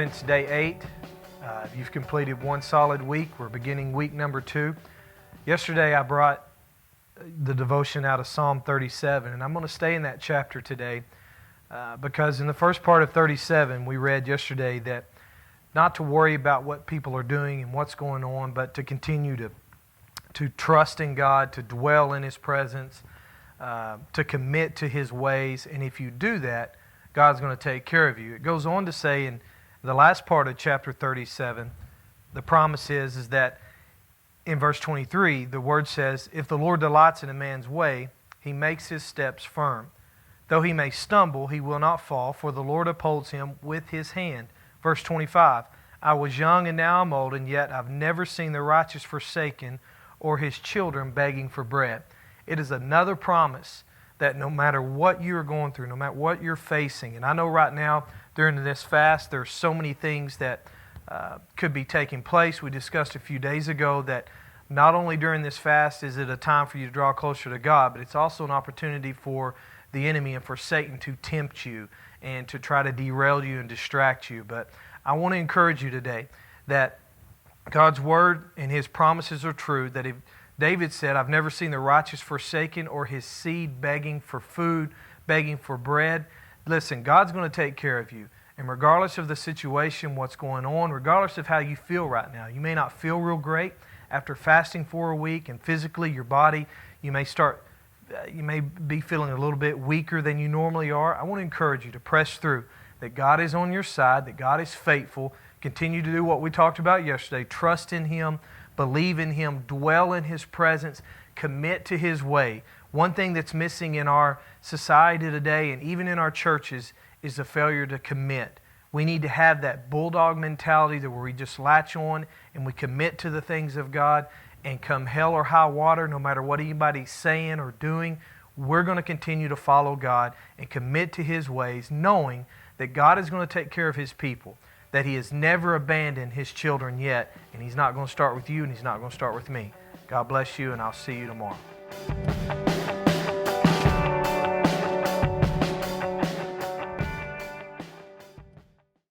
It's day 8. You've completed one solid week. We're beginning week number 2. Yesterday I brought the devotion out of Psalm 37, and I'm going to stay in that chapter today because in the first part of 37 we read yesterday that not to worry about what people are doing and what's going on, but to continue to trust in God, to dwell in His presence, to commit to His ways, and if you do that, God's going to take care of you. It goes on to say in the last part of chapter 37, the promise is that in verse 23, the word says, "If the Lord delights in a man's way, He makes his steps firm. Though he may stumble, he will not fall, for the Lord upholds him with His hand." Verse 25, "I was young and now I'm old, and yet I've never seen the righteous forsaken or his children begging for bread." It is another promise that no matter what you're going through, no matter what you're facing, and I know right now during this fast there's so many things that could be taking place. We discussed a few days ago that not only during this fast is it a time for you to draw closer to God, but it's also an opportunity for the enemy and for Satan to tempt you and to try to derail you and distract you. But I want to encourage you today that God's Word and His promises are true, that if David said, "I've never seen the righteous forsaken or his seed begging for food, begging for bread." Listen, God's going to take care of you. And regardless of the situation, what's going on, regardless of how you feel right now, you may not feel real great after fasting for a week, and physically your body, you may be feeling a little bit weaker than you normally are. I want to encourage you to press through, that God is on your side, that God is faithful. Continue to do what we talked about yesterday. Trust in Him, believe in Him, dwell in His presence, commit to His way. One thing that's missing in our society today and even in our churches is the failure to commit. We need to have that bulldog mentality that where we just latch on and we commit to the things of God, and come hell or high water, no matter what anybody's saying or doing, we're going to continue to follow God and commit to His ways, knowing that God is going to take care of His people, that He has never abandoned His children yet, and He's not going to start with you and He's not going to start with me. God bless you, and I'll see you tomorrow.